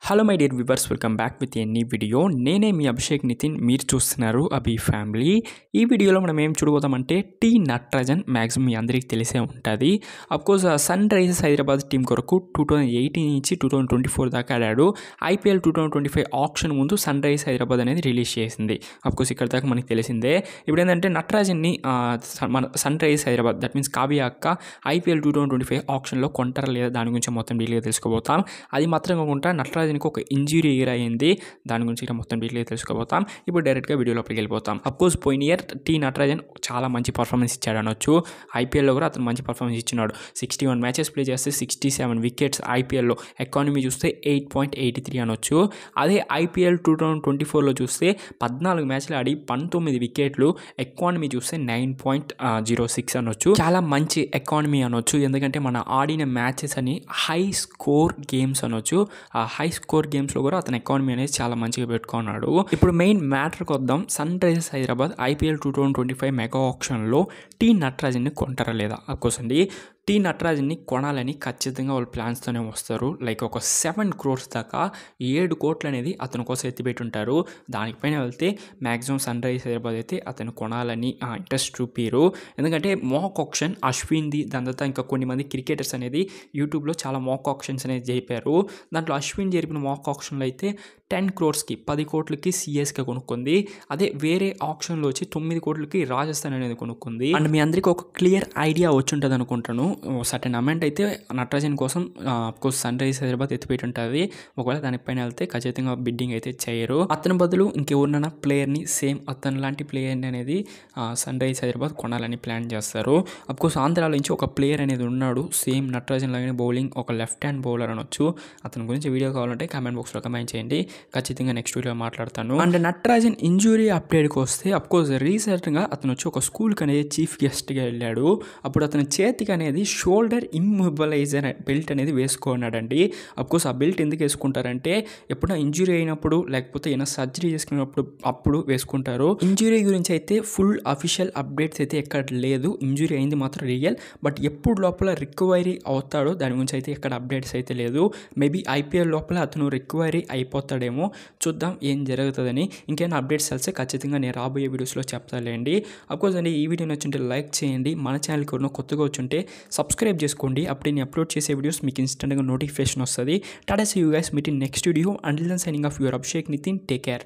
Hello my dear viewers, welcome back with a new video. నేనే మీ అభిషేక్ నితిన్, మీరు చూస్తున్నారు అభి family. ఈ వీడియోలో మనం ఏం చూడబోతామంటే టీ నటరాజన్. మ్యాక్సిమం మీ అందరికీ తెలిసే ఉంటుంది. Of course Sunrisers Hyderabad team కొరకు 2018 నుంచి 2024 దాకా ఆడాడు. ఐపీఎల్ 2025 ఆప్షన్ ముందు సన్ రైజర్స్ హైదరాబాద్ అనేది రిలీజ్ చేసింది. అఫ్కోర్స్ ఇక్కడ దాకా మనకి తెలిసిందే. ఇప్పుడు ఏంటంటే నటరాజన్ని మన Sunrisers Hyderabad, that means Kavya అక్క, ఐపీఎల్ 2025 ఆప్షన్లో కొంటారా లేదా దాని గురించి మొత్తం డీటెయిల్గా తెలుసుకోబోతాం. అది మాత్రం కాకుండా నటరాజన్కి ఒక ఇంజురీ ఎదురయ్యింది, దాని గురించి ఇక్కడ మొత్తం డీటెయిల్గా తెలుసుకోబోతాం. ఇప్పుడు డైరెక్ట్గా వీడియోలోకి వెళ్ళిపోతాం. అఫ్కోర్స్ పోయిన ఇయర్ టీ నటరాజన్ చాలా మంచి పర్ఫార్మెన్స్ ఇచ్చాడు అనొచ్చు. ఐపీఎల్లో కూడా అతను మంచి పర్ఫార్మెన్స్ ఇచ్చినాడు. 61 మ్యాచెస్ ప్లే చేస్తే 67 వికెట్స్. ఐపీఎల్లో ఎకానమీ చూస్తే 8.83 అనొచ్చు. అదే ఐపీఎల్ 2024లో చూస్తే 14 మ్యాచ్లు ఆడి 19 వికెట్లు, ఎకానమీ చూస్తే 9.06 అనొచ్చు. చాలా మంచి ఎకానమీ అనొచ్చు, ఎందుకంటే మన ఆడిన మ్యాచెస్ అని హై స్కోర్ గేమ్స్ అనొచ్చు. ఆ హై స్కోర్ గేమ్స్లో కూడా అతని ఎకానమీ అనేది చాలా మంచిగా పెట్టుకున్నాడు. ఇప్పుడు మెయిన్ మ్యాటర్కి వద్దాం. Sunrisers Hyderabad IPL 2025 mega ఆప్షన్లో టీ నటరాజన్ని కొంటారా లేదా? అఫ్కోర్స్ అండి, టీ నటరాజన్ని కొనాలని ఖచ్చితంగా వాళ్ళు ప్లాన్స్తోనే వస్తారు. లైక్ ఒక 7 crores దాకా, 7 కోట్లు అనేది అతని కోసం ఎత్తిపెట్టి ఉంటారు. దానిపైన వెళ్తే మ్యాక్సిమం సన్ రైజర్స్ హైదరాబాద్ అయితే అతను కొనాలని ఇంట్రెస్ట్ చూపిరు. ఎందుకంటే మాక్ ఆప్షన్ అశ్విన్ది, దాని తర్వాత ఇంకా కొన్ని మంది క్రికెటర్స్ అనేది యూట్యూబ్లో చాలా మాక్ ఆప్షన్స్ అనేది జరిపారు. దాంట్లో అశ్విన్ జరిపిన మాక్ ఆప్షన్లో అయితే 10 crores-కి 10 కోట్లకి సిఎస్కే కొనుక్కుంది. అదే వేరే ఆప్షన్లో వచ్చి 9 కోట్లకి రాజస్థాన్ అనేది కొనుక్కుంది. అండ్ మీ అందరికీ ఒక క్లియర్ ఐడియా వచ్చి ఉంటుంది అనుకుంటాను. సర్టెన్ అమౌంట్ అయితే నటరాజన్ కోసం అఫ్కోర్స్ సన్ రైజర్స్ హైదరాబాద్ ఎత్తిపెట్టి ఉంటుంది. ఒకవేళ దానిపైన వెళ్తే ఖచ్చితంగా బిడ్డింగ్ అయితే చేయరు. అతని బదులు ఇంకెవరినైనా ప్లేయర్ని, సేమ్ అతని లాంటి ప్లేయర్ని అనేది సన్ రైజర్స్ హైదరాబాద్ కొనాలని ప్లాన్ చేస్తారు. అఫ్కోర్స్ ఆంధ్రాలో నుంచి ఒక ప్లేయర్ అనేది ఉన్నాడు, సేమ్ నటరాజన్ లాగానే బౌలింగ్, ఒక లెఫ్ట్ హ్యాండ్ బౌలర్ అనొచ్చు. అతని గురించి వీడియో కావాలంటే కామెంట్ బాక్స్లో కమెంట్ చేయండి, ఖచ్చితంగా నెక్స్ట్ వీడియో మాట్లాడతాను. అండ్ నటరాజన్ ఇంజురీ అప్డేట్కి వస్తే అఫ్కోర్స్ రీసెంట్గా అతను వచ్చి ఒక స్కూల్కి అనేది చీఫ్ గెస్ట్గా వెళ్ళాడు. అప్పుడు అతని చేతికి అనేది షోల్డర్ ఇమ్మొబిలైజర్ బెల్ట్ అనేది వేసుకున్నాడండి. అఫ్కోర్స్ ఆ బెల్ట్ ఎందుకు వేసుకుంటారంటే ఎప్పుడైనా ఇంజురీ అయినప్పుడు, లేకపోతే ఏమైనా సర్జరీ చేసుకున్నప్పుడు అప్పుడు వేసుకుంటారు. ఇంజురీ గురించి అయితే ఫుల్ అఫీషియల్ అప్డేట్స్ అయితే ఎక్కడ లేదు. ఇంజురీ అయింది మాత్రం రియల్, బట్ ఎప్పుడు లోపల రికవరీ అవుతాడో దాని గురించి అయితే ఎక్కడ అప్డేట్స్ అయితే లేదు. మేబీ ఐపీఎల్ లోపల అతను రికవరీ అయిపోతాడేమో, చూద్దాం ఏం జరుగుతుందని. ఇంకేమైనా అప్డేట్స్ తెలిస్తే ఖచ్చితంగా నేను రాబోయే వీడియోస్లో చెప్తాలేండి. అఫ్కోర్స్ అండి, ఈ వీడియో నచ్చుంటే లైక్ చేయండి, మన ఛానల్కి ఎవరైనా కొత్తగా వచ్చుంటే సబ్స్క్రైబ్ చేసుకోండి. అప్పుడు నేను అప్లోడ్ చేసే వీడియోస్ మీకు ఇన్స్టెంట్గా నోటిఫికేషన్ వస్తుంది. Tata see you guys, meet in next video. Until then signing off your Abhishek Nitin. Take care.